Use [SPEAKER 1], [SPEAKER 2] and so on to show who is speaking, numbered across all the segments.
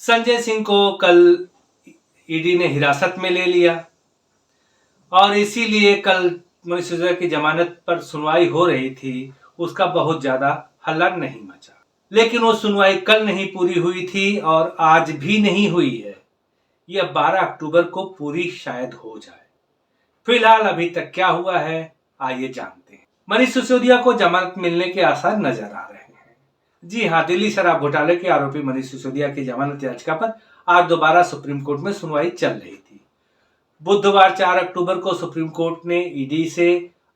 [SPEAKER 1] संजय सिंह को कल ईडी ने हिरासत में ले लिया और इसीलिए कल मनीष सिसोदिया की जमानत पर सुनवाई हो रही थी। उसका बहुत ज्यादा हल्ला नहीं मचा, लेकिन वो सुनवाई कल नहीं पूरी हुई थी और आज भी नहीं हुई है। यह 12 अक्टूबर को पूरी शायद हो जाए। फिलहाल अभी तक क्या हुआ है, आइए जानते हैं। मनीष सिसोदिया को जमानत मिलने के आसार नजर आ रहे हैं। जी हां, दिल्ली शराब घोटाले के आरोपी मनीष सिसोदिया की जमानत याचिका पर आज दोबारा सुप्रीम कोर्ट में सुनवाई चल रही थी। बुधवार 4 अक्टूबर को सुप्रीम कोर्ट ने ईडी से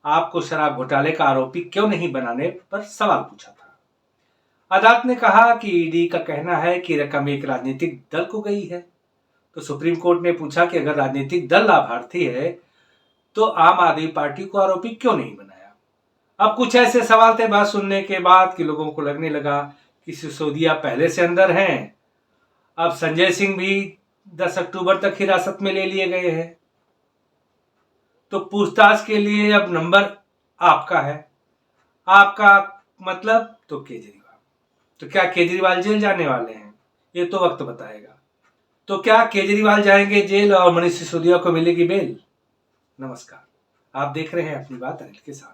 [SPEAKER 1] आपको शराब घोटाले का आरोपी क्यों नहीं बनाने पर सवाल पूछा था। अदालत ने कहा कि ईडी का कहना है कि रकम एक राजनीतिक दल को गई है। तो सुप्रीम कोर्ट ने पूछा कि अगर राजनीतिक दल लाभार्थी है तो आम आदमी पार्टी को आरोपी क्यों नहीं बनाया। अब कुछ ऐसे सवाल थे बात सुनने के बाद कि लोगों को लगने लगा कि सिसोदिया पहले से अंदर हैं। अब संजय सिंह भी 10 अक्टूबर तक हिरासत में ले लिए गए हैं, तो पूछताछ के लिए अब नंबर आपका है। आपका मतलब तो केजरीवाल। तो क्या केजरीवाल जेल जाने वाले हैं? ये तो वक्त बताएगा। तो क्या केजरीवाल जाएंगे जेल और मनीष सिसोदिया को मिलेगी बेल? नमस्कार, आप देख रहे हैं अपनी बात अनिल के साथ।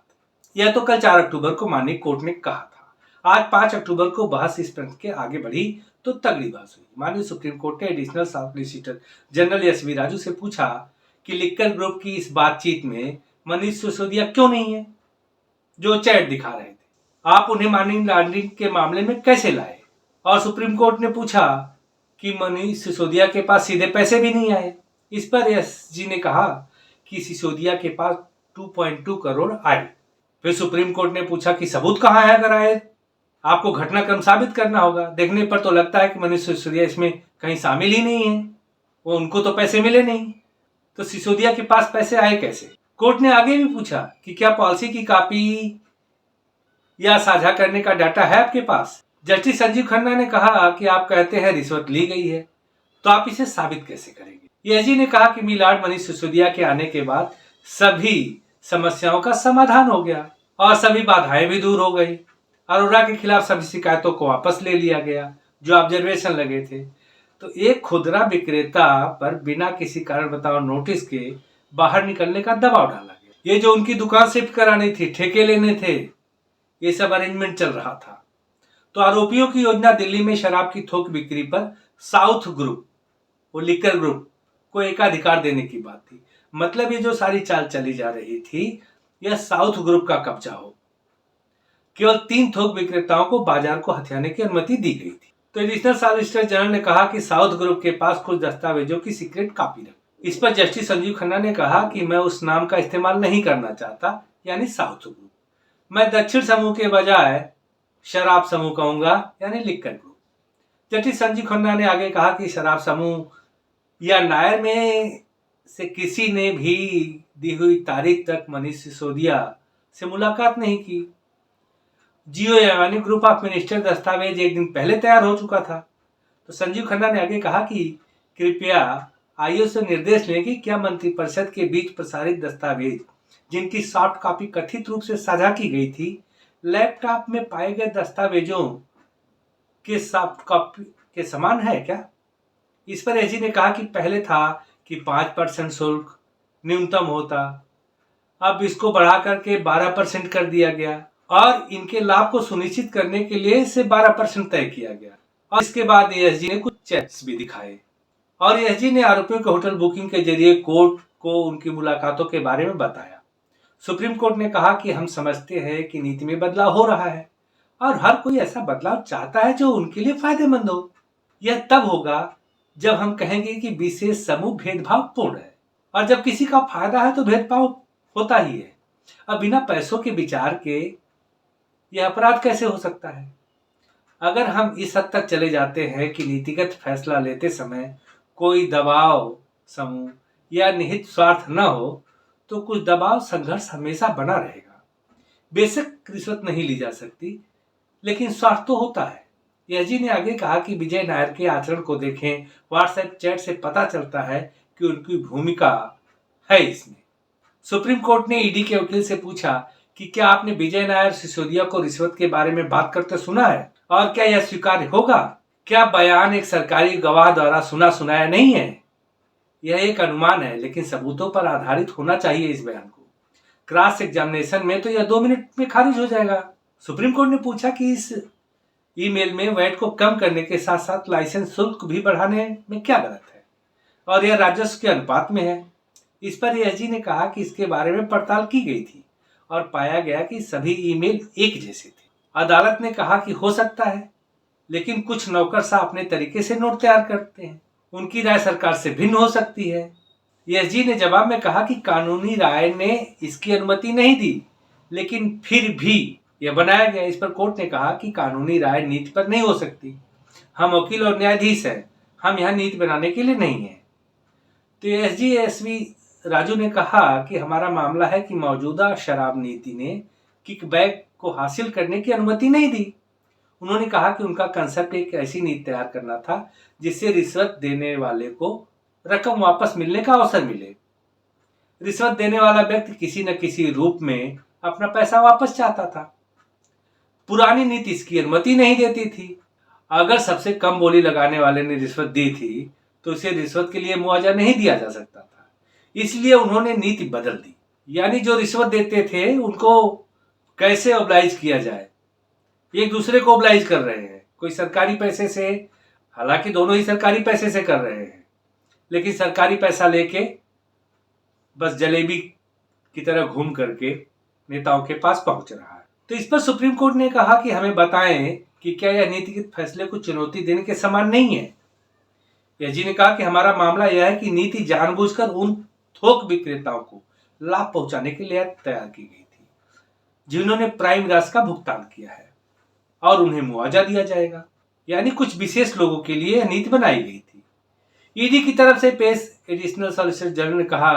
[SPEAKER 1] यह तो कल 4 अक्टूबर को माननीय कोर्ट ने कहा था। आज 5 अक्टूबर को बहस इस प्रश्न के आगे बढ़ी तो तगड़ी बहस हुई। माननीय सुप्रीम कोर्ट ने additional solicitor general SV. Raju से पूछा कि लिक्कर ग्रुप की इस बातचीत में मनीष सिसोदिया क्यों नहीं है, जो चैट दिखा रहे थे। आप उन्हें मनी लॉन्ड्रिंग के मामले में कैसे लाए? और सुप्रीम कोर्ट ने पूछा कि मनीष सिसोदिया के पास सीधे पैसे भी नहीं आए। इस पर एस.जी. ने कहा कि सिसोदिया के पास 2.2 करोड़ आए। फिर सुप्रीम कोर्ट ने पूछा कि सबूत कहां है अगर आए? आपको घटनाक्रम साबित करना होगा। देखने पर तो लगता है कि मनीष सिसोदिया इसमें कहीं शामिल ही नहीं है। वो उनको तो पैसे मिले नहीं, तो सिसोदिया के पास पैसे आए कैसे? कोर्ट ने आगे भी पूछा कि क्या पॉलिसी की कॉपी या साझा करने का डाटा है आपके पास? जस्टिस संजीव खन्ना ने कहा कि आप कहते हैं रिश्वत ली गई है, तो आप इसे साबित कैसे करेंगे? एसजी ने कहा कि मिलाड मनीष सिसोदिया के आने के बाद सभी समस्याओं का समाधान हो गया और सभी बाधाएं भी दूर हो गई। अरोड़ा के खिलाफ सभी शिकायतों को वापस ले लिया गया जो ऑब्जर्वेशन लगे थे। तो एक खुदरा विक्रेता पर बिना किसी कारण बताओ नोटिस के बाहर निकलने का दबाव डाला गया। ये जो उनकी दुकान शिफ्ट करानी थी, ठेके लेने थे, ये सब अरेंजमेंट चल रहा था। तो आरोपियों की योजना दिल्ली में शराब की थोक बिक्री पर साउथ ग्रुप, वो लिकर ग्रुप को एकाधिकार देने की बात थी। मतलब ये जो सारी चाल चली जा रही थी, यह साउथ ग्रुप का कब्जा हो। केवल 3 थोक विक्रेताओं को बाजार को हथियाने की अनुमति दी गई थी। तो एडिशनल सॉलिसिटर जनरल ने कहा कि साउथ ग्रुप के पास कुछ दस्तावेजों की सीक्रेट कॉपी रखी। इस पर जस्टिस संजीव खन्ना ने कहा कि मैं उस नाम का इस्तेमाल नहीं करना चाहता, यानी साउथ ग्रुप। मैं दक्षिण समूह के बजाय शराब समूह कहूंगा, यानी liquor group. Justice Sanjeev Khanna ने आगे कहा कि शराब समूह या नायर में से किसी ने भी दी हुई तारीख तक मनीष सिसोदिया से मुलाकात नहीं की। जियो यानी ग्रुप ऑफ मिनिस्टर दस्तावेज एक दिन पहले तैयार हो चुका था। तो संजीव खन्ना ने आगे कहा कि कृपया आयोग से निर्देश लें कि क्या मंत्रिपरिषद के बीच प्रसारित दस्तावेज जिनकी सॉफ्ट कॉपी कथित रूप से साझा की गई थी, लैपटॉप में पाए गए दस्तावेजों के सॉफ्ट कॉपी के समान है क्या? इस पर एजी ने कहा कि पहले था कि 5% शुल्क न्यूनतम होता, अब इसको बढ़ा करके 12% कर दिया गया और इनके लाभ को सुनिश्चित करने के लिए इसे 12% तय किया गया। और इसके बाद एएसजी ने कुछ चेक्स भी दिखाए और एएसजी ने आरोपियों के होटल बुकिंग के जरिए कोर्ट को उनकी मुलाकातों के बारे में बताया। सुप्रीम कोर्ट ने कहा कि हम समझते हैं कि नीति में बदलाव हो रहा है और हर कोई ऐसा बदलाव चाहता है जो उनके लिए फायदेमंद हो। यह तब होगा जब हम कहेंगे कि विशेष समूह भेदभाव पूर्ण है, और जब किसी का फायदा है तो भेदभाव होता ही है। अब बिना पैसों के विचार के यह अपराध कैसे हो सकता है? अगर हम इस हद तक चले जाते हैं कि नीतिगत फैसला लेते समय कोई दबाव समूह या निहित स्वार्थ न हो, तो कुछ दबाव संघर्ष हमेशा बना रहेगा। बेशक रिश्वत नहीं ली जा सकती, लेकिन स्वार्थ तो होता है। एसजी ने आगे कहा कि विजय नायर के आचरण को देखें, व्हाट्सएप चैट से पता चलता है कि उनकी भूमिका है इसमें। सुप्रीम कोर्ट ने ईडी के वकील से पूछा कि क्या आपने विजय नायर सिसोदिया को रिश्वत के बारे में बात करते सुना है और क्या यह स्वीकार्य होगा? क्या बयान एक सरकारी गवाह द्वारा सुना सुनाया नहीं है? यह एक अनुमान है, लेकिन सबूतों पर आधारित होना चाहिए इस बयान को। क्रॉस एग्जामिनेशन में तो यह 2 मिनट में खारिज हो जाएगा। सुप्रीम कोर्ट ने पूछा कि इस ईमेल में वैट को कम करने के साथ साथ लाइसेंस शुल्क भी बढ़ाने में क्या गलत है, और यह राजस्व के अनुपात में है। इस पर एएसजी ने कहा कि इसके बारे में पड़ताल की गई थी और पाया गया कि सभी ईमेल एक जैसे थे। अदालत ने कहा कि हो सकता है, लेकिन कुछ नौकरशाह अपने तरीके से नोट तैयार करते हैं, उनकी राय सरकार से भिन्न हो सकती है। एएसजी ने जवाब में कहा कि कानूनी राय ने इसकी अनुमति नहीं दी, लेकिन फिर भी यह बनाया गया। इस पर कोर्ट ने कहा कि कानूनी राय नीति पर नहीं हो सकती। हम वकील और न्यायाधीश हैं, हम यहाँ नीति बनाने के लिए नहीं हैं। तो एएसजी एसवी राजू ने कहा कि हमारा मामला है कि मौजूदा शराब नीति ने किकबैक को हासिल करने की अनुमति नहीं दी। उन्होंने कहा कि उनका कंसेप्ट एक ऐसी नीति तैयार करना था जिससे रिश्वत देने वाले को रकम वापस मिलने का अवसर मिले। रिश्वत देने वाला व्यक्ति किसी न किसी रूप में अपना पैसा वापस चाहता था। पुरानी नीति इसकी अनुमति नहीं देती थी। अगर सबसे कम बोली लगाने वाले ने रिश्वत दी थी तो उसे रिश्वत के लिए मुआवजा नहीं दिया जा सकता था, इसलिए उन्होंने नीति बदल दी। यानी जो रिश्वत देते थे उनको कैसे ऑब्लाइज किया जाए, एक दूसरे को ऑब्लाइज कर रहे हैं। कोई सरकारी पैसे से, हालांकि दोनों ही सरकारी पैसे से कर रहे हैं, लेकिन सरकारी पैसा लेके बस जलेबी की तरह घूम करके नेताओं के पास पहुंच रहा है। तो इस पर सुप्रीम कोर्ट ने कहा कि हमें बताएं कि क्या यह नीतिगत फैसले को चुनौती देने के समान नहीं है। एएसजी ने कहा कि हमारा मामला यह है कि नीति जानबूझकर उन थोक विक्रेताओं को लाभ पहुंचाने के लिए तैयार की गई थी जिन्होंने प्राइम राशि का भुगतान किया है, और उन्हें मुआवजा दिया जाएगा। यानी कुछ विशेष लोगों के लिए यह नीति बनाई गई थी। ईडी की तरफ से पेश एडिशनल सॉलिसिटर जनरल ने कहा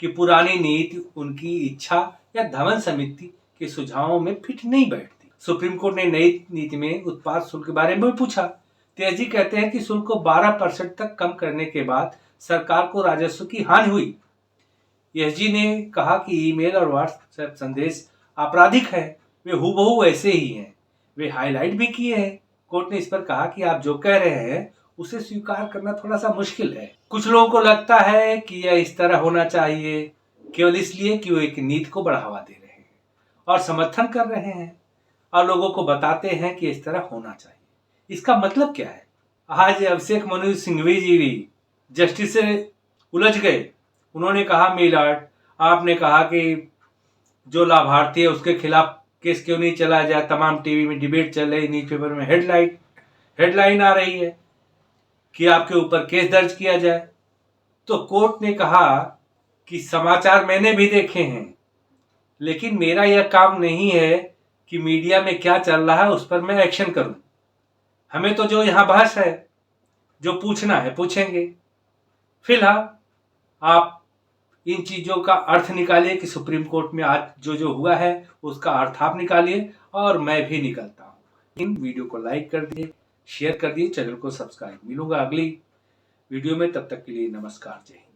[SPEAKER 1] कि पुरानी नीति उनकी इच्छा या धवन समिति के सुझावों में फिट नहीं बैठती। सुप्रीम कोर्ट ने नई नीति में उत्पाद शुल्क के बारे में पूछा। एएसजी कहते हैं कि शुल्क को 12% तक कम करने के बाद सरकार को राजस्व की हानि हुई। एएसजी ने कहा कि ईमेल और व्हाट्सएप संदेश आपराधिक है, वे हूबहू ऐसे ही हैं, वे हाईलाइट भी किए हैं। कोर्ट ने इस पर कहा कि आप जो कह रहे हैं उसे स्वीकार करना थोड़ा सा मुश्किल है। कुछ लोगों को लगता है कि यह इस तरह होना चाहिए केवल इसलिए कि वो एक नीति को बढ़ावा दे रहे हैं और समर्थन कर रहे हैं, और लोगों को बताते हैं कि इस तरह होना चाहिए। इसका मतलब क्या है? आज अभिषेक मनु सिंघवी जी भी जस्टिस से उलझ गए। उन्होंने कहा, मिलॉर्ड, आपने कहा कि जो लाभार्थी है उसके खिलाफ केस क्यों नहीं चलाया जाए। तमाम टीवी में डिबेट चल रही, न्यूज़पेपर में हेडलाइन आ रही है कि आपके ऊपर केस दर्ज किया जाए। तो कोर्ट ने कहा कि समाचार मैंने भी देखे हैं, लेकिन मेरा यह काम नहीं है कि मीडिया में क्या चल रहा है उस पर मैं एक्शन करूं। हमें तो जो यहाँ बहस है, जो पूछना है पूछेंगे। फिलहाल आप इन चीज़ों का अर्थ निकालिए कि सुप्रीम कोर्ट में आज जो हुआ है उसका अर्थ आप निकालिए, और मैं भी निकलता हूँ। इन वीडियो को लाइक कर दिए, शेयर कर दिए, चैनल को सब्सक्राइब। मिलूंगा अगली वीडियो में, तब तक के लिए नमस्कार, जय हिंद।